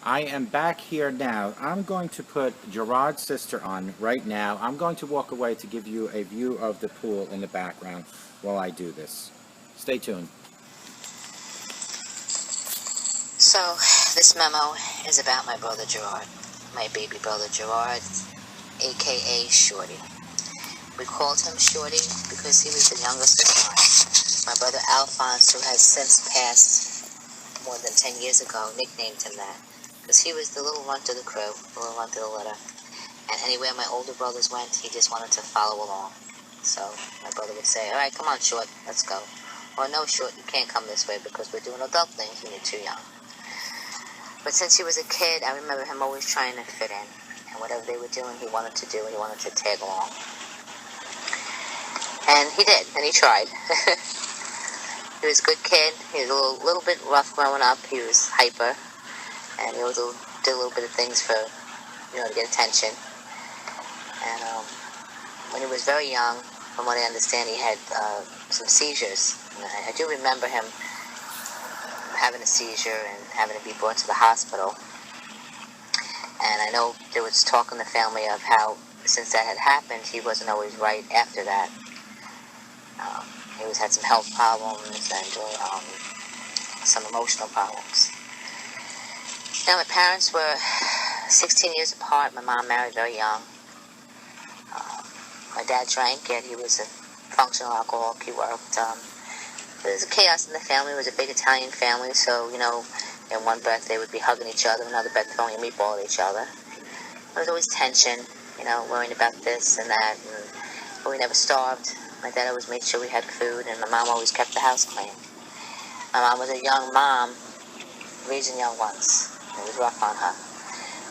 I am back here now. I'm going to put Gerard's sister on right now. I'm going to walk away to give you a view of the pool in the background while I do this. Stay tuned. So, this memo is about my brother Gerard, my baby brother Gerard, aka Shorty. We called him Shorty because he was the youngest of us. My brother Alphonse, who has since passed more than 10 years ago, nicknamed him that. Because he was the little runt of the crew, the little runt of the litter. And anywhere my older brothers went, he just wanted to follow along. So my brother would say, all right, come on, Short, let's go. Or no, Short, you can't come this way because we're doing adult things and you're too young. But since he was a kid, I remember him always trying to fit in. And whatever they were doing, he wanted to do, he wanted to tag along. And he did, and he tried. He was a good kid. He was a little bit rough growing up. He was hyper. And he did a little bit of things for, to get attention. And when he was very young, from what I understand, he had some seizures. And I do remember him having a seizure and having to be brought to the hospital. And I know there was talk in the family of how, since that had happened, he wasn't always right after that. He always had some health problems and some emotional problems. Now, my parents were 16 years apart. My mom married very young. My dad drank, yet he was a functional alcoholic. He worked. There was a chaos in the family. It was a big Italian family, so, in one breath they would be hugging each other, another breath throwing a meatball at each other. There was always tension, worrying about this and that, but we never starved. My dad always made sure we had food, and my mom always kept the house clean. My mom was a young mom, raising young ones. It was rough on her.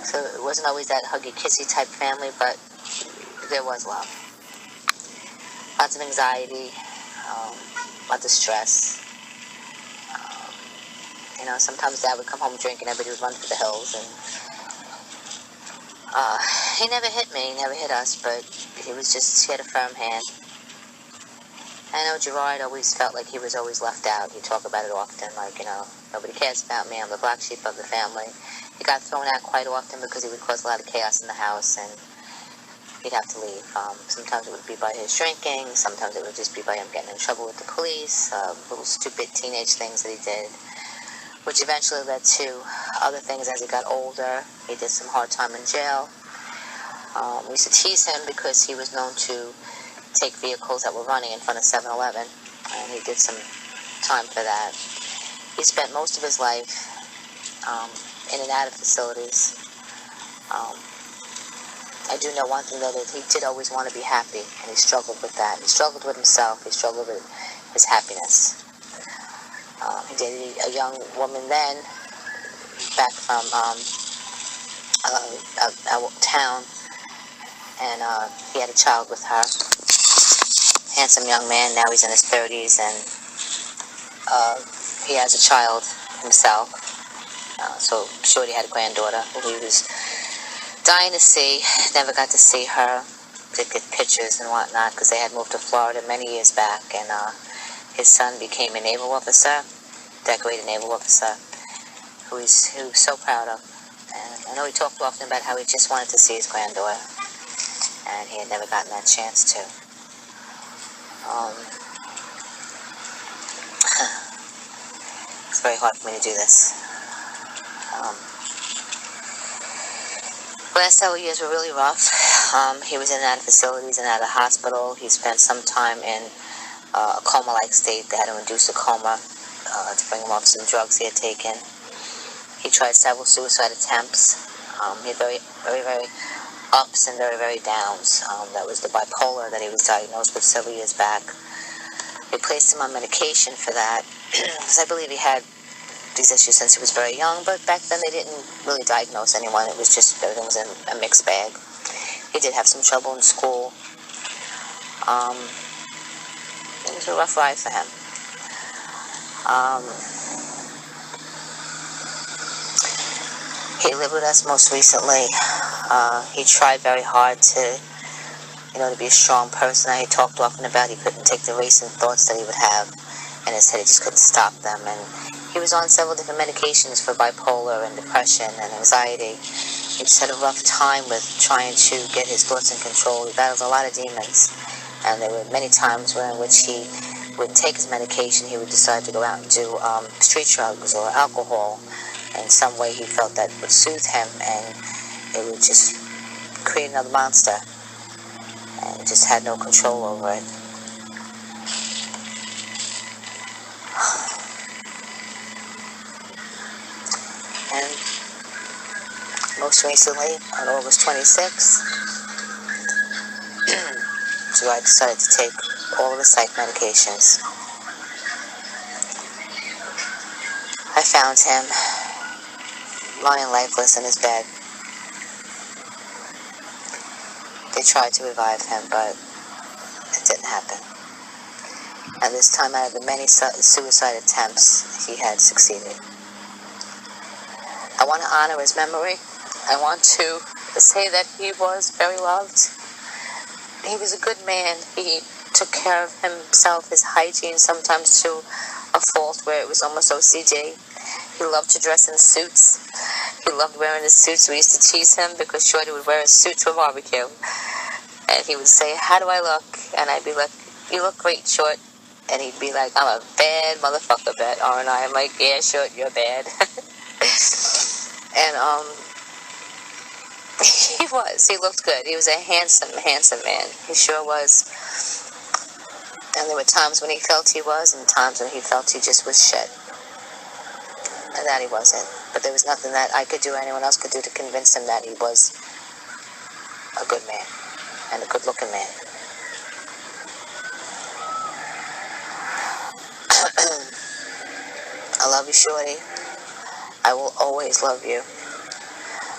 So it wasn't always that huggy-kissy type family, but there was love. Lots of anxiety, lots of stress. Sometimes Dad would come home drinking, everybody would run for the hills, and he never hit me, he never hit us, but he had a firm hand. I know Gerard always felt like he was always left out. He'd talk about it often, like, nobody cares about me, I'm the black sheep of the family. He got thrown out quite often because he would cause a lot of chaos in the house, and he'd have to leave. Sometimes it would be by his drinking, sometimes it would just be by him getting in trouble with the police, little stupid teenage things that he did, which eventually led to other things as he got older. He did some hard time in jail. We used to tease him because he was known to take vehicles that were running in front of 7-Eleven, and he did some time for that. He spent most of his life in and out of facilities. I do know one thing, though, that he did always want to be happy, and he struggled with that. He struggled with himself. He struggled with his happiness. He dated a young woman then, back from our town, and he had a child with her. Handsome young man, now he's in his 30s, and he has a child himself. So Shorty had a granddaughter who he was dying to see. Never got to see her, to get pictures and whatnot, because they had moved to Florida many years back, and his son became a naval officer, decorated naval officer, who he's so proud of. And I know he talked often about how he just wanted to see his granddaughter, and he had never gotten that chance to. It's very hard for me to do this. Last several years were really rough. He was in and out of facilities and out of hospital. He spent some time in a coma-like state. They had to induce a coma to bring him off some drugs he had taken. He tried several suicide attempts. He had very, very, very ups and very, very downs. That was the bipolar that he was diagnosed with several years back. They placed him on medication for that, because I believe he had these issues since he was very young, but back then they didn't really diagnose anyone. It was just, everything was in a mixed bag. He did have some trouble in school. It was a rough ride for him. He lived with us most recently. He tried very hard to be a strong person. He talked often about he couldn't take the racing thoughts that he would have in his head. He just couldn't stop them. And He was on several different medications for bipolar and depression and anxiety. He just had a rough time with trying to get his thoughts in control. He battled a lot of demons, and there were many times in which he would take his medication. He would decide to go out and do street drugs or alcohol in some way he felt that would soothe him, and it would just create another monster, and he just had no control over it. And most recently, on August 26th, Gerard decided to take all of his psych medications. I found him lying lifeless in his bed. They tried to revive him, but it didn't happen. And this time, out of the many suicide attempts, he had succeeded. I want to honor his memory. I want to say that he was very loved. He was a good man. He took care of himself, his hygiene, sometimes to a fault where it was almost OCD. He loved to dress in suits. He loved wearing his suits. We used to tease him because Shorty would wear a suit to a barbecue. And he would say, "How do I look?" And I'd be like, "You look great, Short." And he'd be like, "I'm a bad motherfucker, bet, aren't I?" I'm like, "Yeah, Short, you're bad." And he looked good. He was a handsome man. He sure was. And there were times when he felt he was, and times when he felt he just was shit. And that he wasn't. But there was nothing that I could do or anyone else could do to convince him that he was a good man and a good looking man. I love you, Shorty. I will always love you.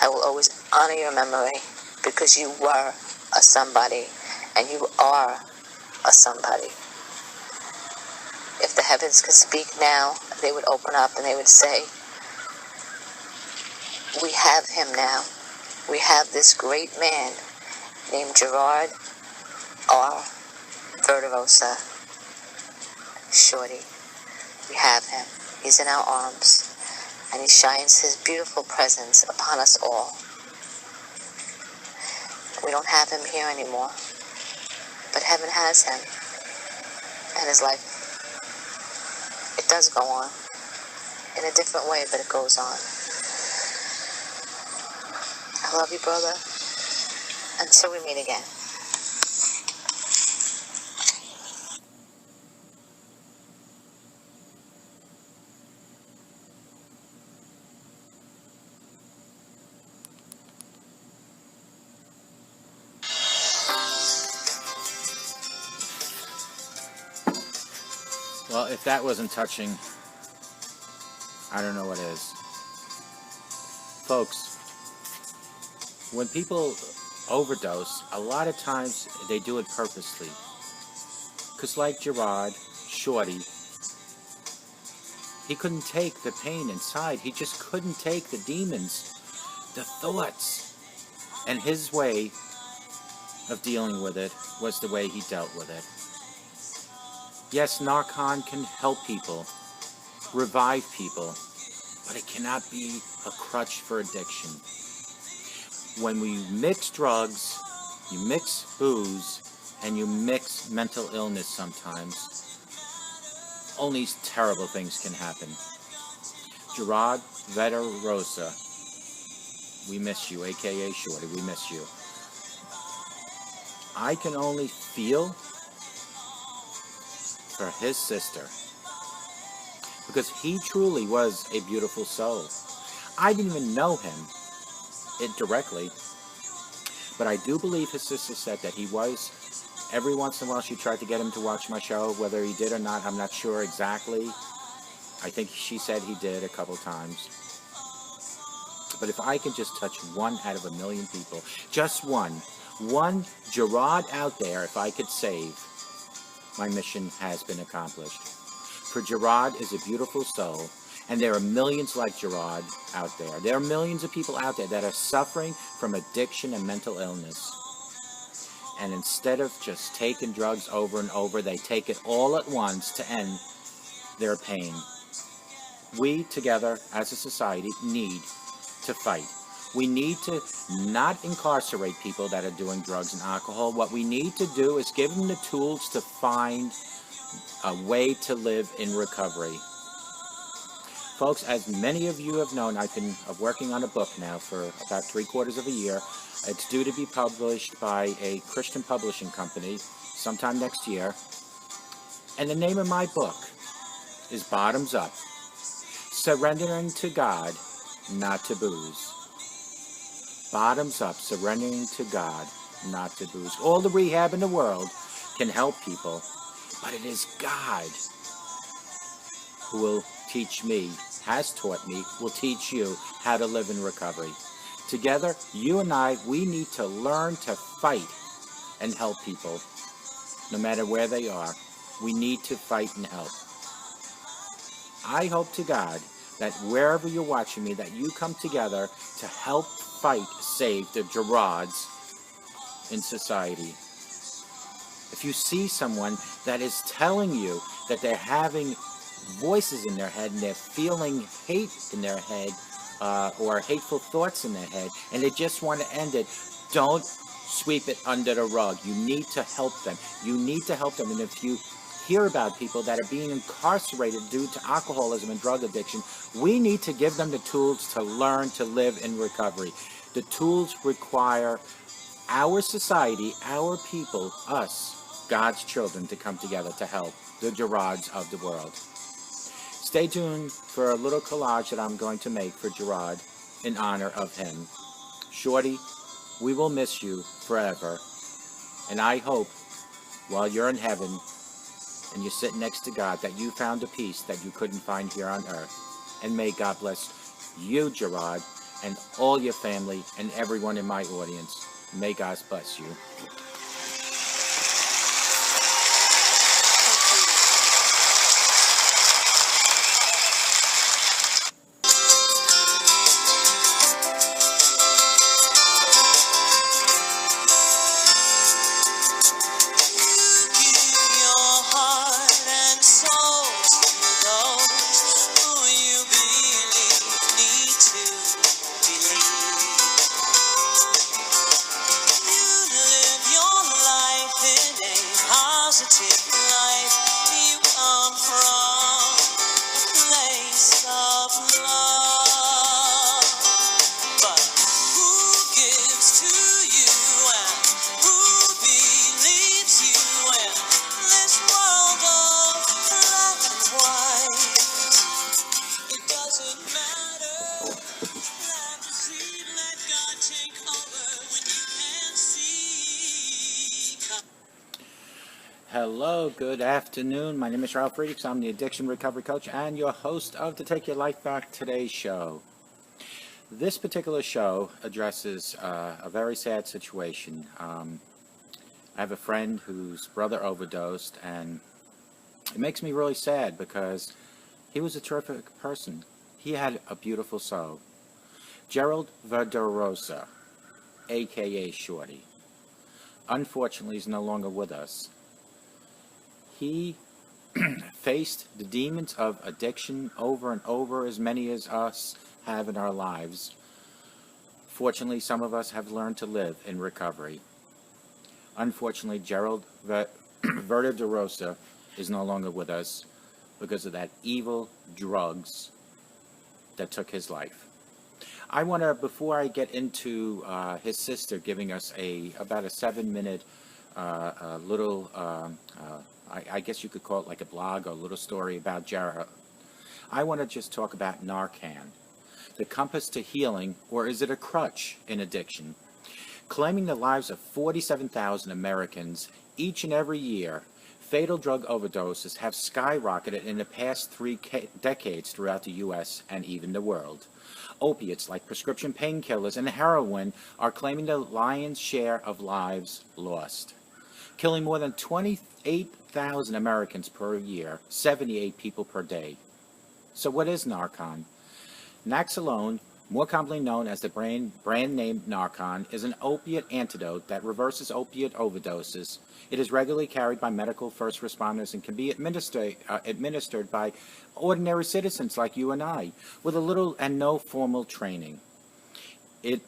I will always honor your memory because you were a somebody and you are a somebody. If the heavens could speak now, they would open up and they would say, we have him now. We have this great man named Gerard R. Verderosa. Shorty. We have him. He's in our arms. And he shines his beautiful presence upon us all. We don't have him here anymore. But heaven has him. And his life, it does go on. In a different way, but it goes on. I love you, brother. Until we meet again. Well, if that wasn't touching, I don't know what is. Folks, when people overdose, a lot of times they do it purposely. Because like Gerard, Shorty, he couldn't take the pain inside. He just couldn't take the demons, the thoughts. And his way of dealing with it was the way he dealt with it. Yes, Narcan can help people, revive people, but it cannot be a crutch for addiction. When we mix drugs, you mix booze, and you mix mental illness sometimes, only terrible things can happen. Gerard Verderosa, we miss you, aka Shorty, we miss you. I can only feel for his sister, because he truly was a beautiful soul. I didn't even know him directly, but I do believe his sister said that he was, every once in a while she tried to get him to watch my show. Whether he did or not, I'm not sure exactly. I think she said he did a couple times. But if I can just touch 1 out of 1 million people, just one Gerard out there, if I could save, my mission has been accomplished. For Gerard is a beautiful soul, and there are millions like Gerard out there. There are millions of people out there that are suffering from addiction and mental illness. And instead of just taking drugs over and over, they take it all at once to end their pain. We together as a society need to fight. We need to not incarcerate people that are doing drugs and alcohol. What we need to do is give them the tools to find a way to live in recovery. Folks, as many of you have known, I've been working on a book now for about 3/4 of a year. It's due to be published by a Christian publishing company sometime next year. And the name of my book is Bottoms Up, Surrendering to God, Not to Booze. Bottoms up, surrendering to God, not to booze. All the rehab in the world can help people, but it is God who will teach me, has taught me, will teach you how to live in recovery. Together, you and I, we need to learn to fight and help people, no matter where they are. We need to fight and help. I hope to God that wherever you're watching me, that you come together to help fight, save the Gerards in society. If you see someone that is telling you that they're having voices in their head and they're feeling hate in their head or hateful thoughts in their head and they just want to end it, don't sweep it under the rug. You need to help them. You need to help them. And if you hear about people that are being incarcerated due to alcoholism and drug addiction, we need to give them the tools to learn to live in recovery. The tools require our society, our people, us, God's children, to come together to help the Gerards of the world. Stay tuned for a little collage that I'm going to make for Gerard in honor of him. Shorty, we will miss you forever. And I hope while you're in heaven and you're sitting next to God that you found a peace that you couldn't find here on earth. And may God bless you, Gerard, and all your family and everyone in my audience. May God bless you. Hello, good afternoon. My name is Ralf Friedrichs. I'm the Addiction Recovery Coach and your host of the Take Your Life Back Today show. This particular show addresses a very sad situation. I have a friend whose brother overdosed, and it makes me really sad because he was a terrific person. He had a beautiful soul. Gerard Verderosa, a.k.a. Shorty, unfortunately is no longer with us. He faced the demons of addiction over and over, as many as us have in our lives. Fortunately, some of us have learned to live in recovery. Unfortunately, Gerard Verderosa is no longer with us because of that evil drugs that took his life. I want to, before I get into his sister giving us about a 7-minute little I guess you could call it like a blog or a little story about Gerard. I want to just talk about Narcan, the compass to healing, or is it a crutch in addiction? Claiming the lives of 47,000 Americans each and every year, fatal drug overdoses have skyrocketed in the past 3 decades throughout the U.S. and even the world. Opiates like prescription painkillers and heroin are claiming the lion's share of lives lost, killing more than 28,000 Americans per year, 78 people per day. So what is Narcan? Naloxone more commonly known as the brand name Narcan, is an opiate antidote that reverses opiate overdoses. It is regularly carried by medical first responders and can be administered by ordinary citizens like you and I, with a little and no formal training. In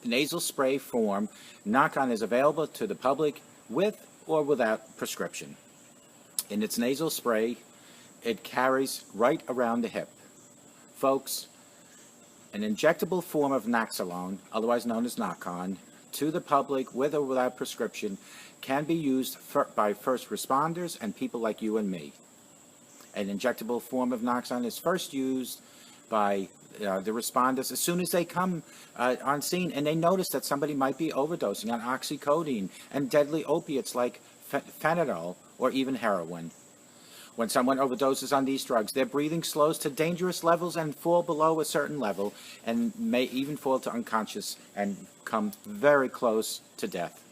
nasal spray form, Narcan is available to the public with or without prescription. In its nasal spray, it carries right around the hip. Folks, an injectable form of Naxalone, otherwise known as Narcan, to the public with or without prescription can be used by first responders and people like you and me. An injectable form of Naxalone is first used by the responders as soon as they come on scene and they notice that somebody might be overdosing on oxycodone and deadly opiates like fentanyl or even heroin. When someone overdoses on these drugs, their breathing slows to dangerous levels and fall below a certain level and may even fall to unconscious and come very close to death.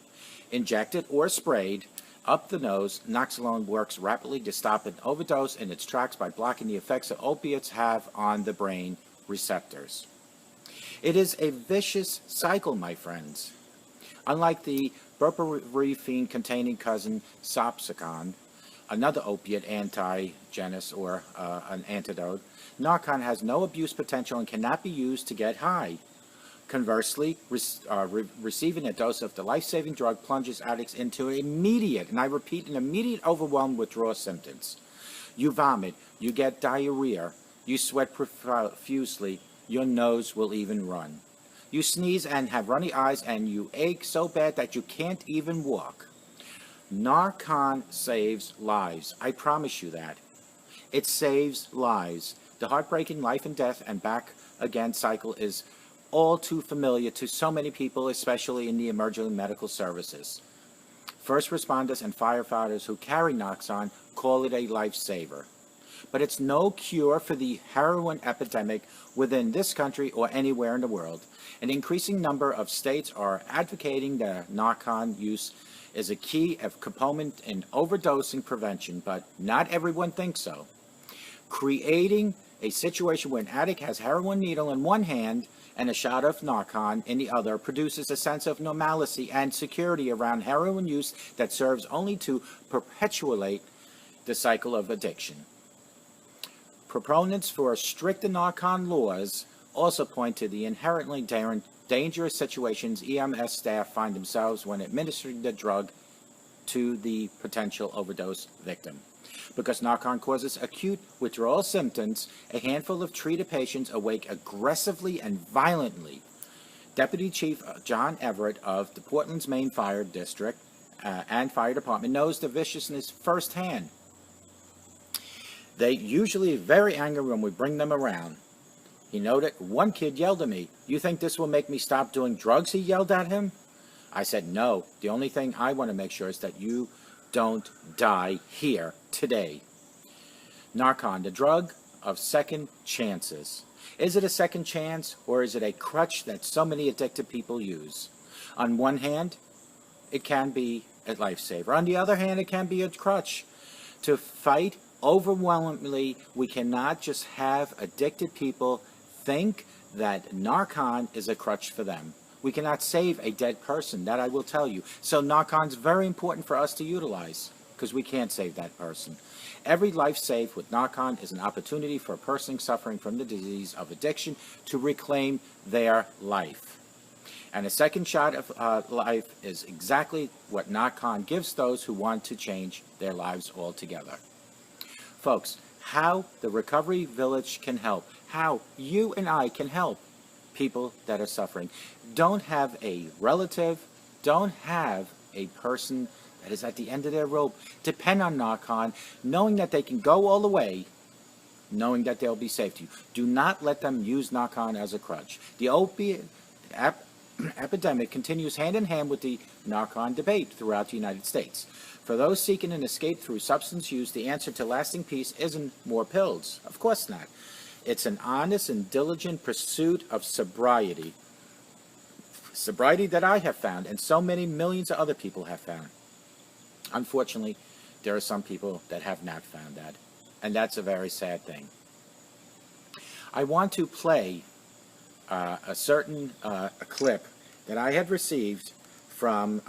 Injected or sprayed up the nose, Naxalone works rapidly to stop an overdose in its tracks by blocking the effects that opiates have on the brain receptors. It is a vicious cycle, my friends. Unlike the buprenorphine-containing cousin Sapsicon, another opiate antigenus or an antidote, Narcan has no abuse potential and cannot be used to get high. Conversely, receiving a dose of the life-saving drug plunges addicts into immediate, and I repeat, an immediate overwhelmed withdrawal symptoms. You vomit, you get diarrhea, you sweat profusely, your nose will even run. You sneeze and have runny eyes, and you ache so bad that you can't even walk. Narcan saves lives. I promise you that. It saves lives. The heartbreaking life and death and back again cycle is all too familiar to so many people, especially in the emerging medical services. First responders and firefighters who carry Narcan call it a lifesaver. But it's no cure for the heroin epidemic within this country or anywhere in the world. An increasing number of states are advocating the Narcan use is a key component in overdosing prevention, but not everyone thinks so. Creating a situation where an addict has a heroin needle in one hand and a shot of Narcan in the other produces a sense of normalcy and security around heroin use that serves only to perpetuate the cycle of addiction. Proponents for stricter Narcan laws also point to the inherently dangerous situations EMS staff find themselves when administering the drug to the potential overdose victim. Because Narcan causes acute withdrawal symptoms, a handful of treated patients awake aggressively and violently. Deputy Chief John Everett of the Portland's Main Fire District and Fire Department knows the viciousness firsthand. They usually are very angry when we bring them around. He noted, one kid yelled at me, "You think this will make me stop doing drugs?" he yelled at him. I said, "No, the only thing I want to make sure is that you don't die here today." Narcan, the drug of second chances. Is it a second chance, or is it a crutch that so many addicted people use? On one hand, it can be a lifesaver. On the other hand, it can be a crutch. To fight overwhelmingly, we cannot just have addicted people think that Narcan is a crutch for them. We cannot save a dead person, that I will tell you. So Narcan is very important for us to utilize, because we can't save that person. Every life saved with Narcan is an opportunity for a person suffering from the disease of addiction to reclaim their life. And a second shot of life is exactly what Narcan gives those who want to change their lives altogether. Folks, how the Recovery Village can help, how you and I can help people that are suffering. Don't have a relative, don't have a person that is at the end of their rope. Depend on Narcan, knowing that they can go all the way, knowing that they'll be safe to you. Do not let them use Narcan as a crutch. The opiate epidemic continues hand in hand with the Narcan debate throughout the United States. For those seeking an escape through substance use, the answer to lasting peace isn't more pills. Of course not. It's an honest and diligent pursuit of sobriety. Sobriety that I have found, and so many millions of other people have found. Unfortunately, there are some people that have not found that, and that's a very sad thing. I want to play a certain a clip that I had received from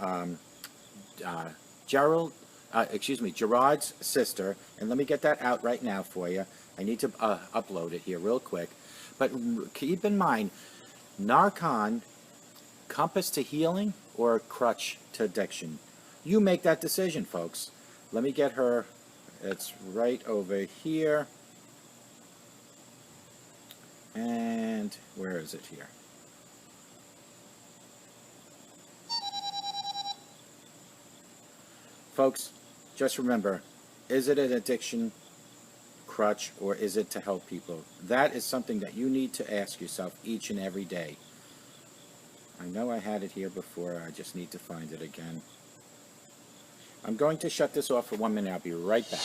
Gerard's sister, and let me get that out right now for you. I need to upload it here real quick. But keep in mind, Narcan, compass to healing or crutch to addiction. You make that decision, folks. Let me get her. It's right over here. And where is it here? Folks, just remember, is it an addiction, crutch, or is it to help people? That is something that you need to ask yourself each and every day. I know I had it here before. I just need to find it again. I'm going to shut this off for 1 minute. I'll be right back.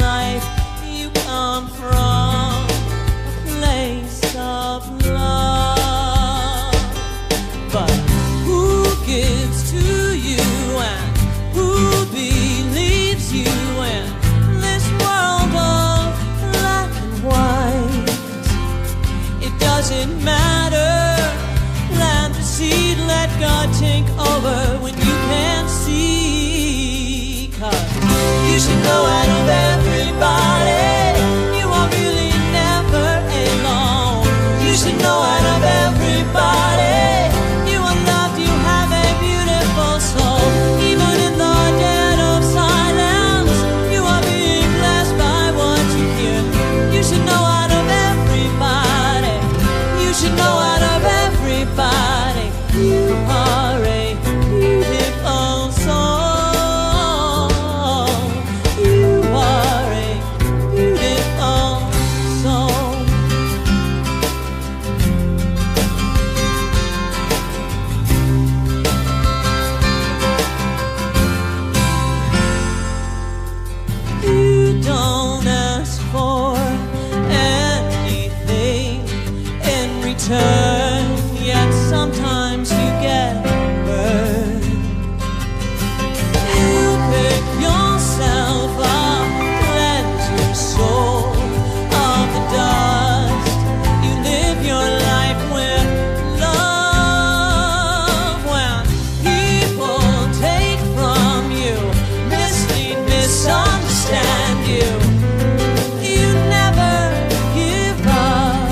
Life, you come from a place of love, but who gives to you and who believes you in this world of black and white? It doesn't matter, plant the seed, let God take over when you can't see, 'cause you should know out of everybody, you are really never alone. You should know out of everybody, you are loved, you have a beautiful soul. Even in the dead of silence, you are being blessed by what you hear. You should know out of everybody, you should know out of everybody, you are a beautiful soul. Yet sometimes you get burned. You pick yourself up, cleanse your soul of the dust. You live your life with love. When people take from you, mislead, misunderstand you, you never give up.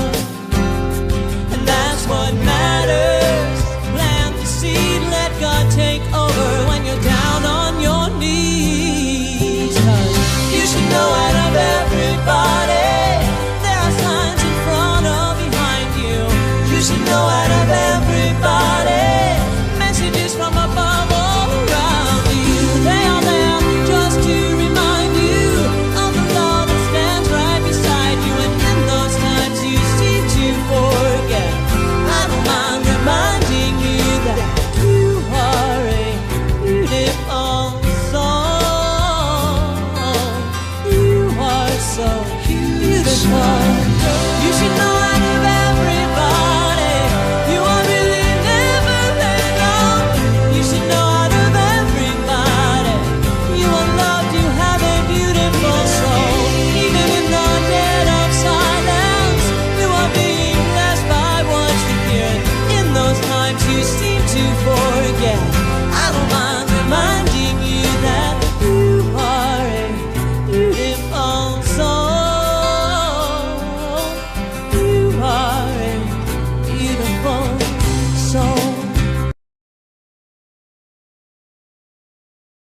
What matters, plant the seed, let God take over when you're down on your knees. 'Cause you should know out of everybody, there are signs in front or behind you. You should know out of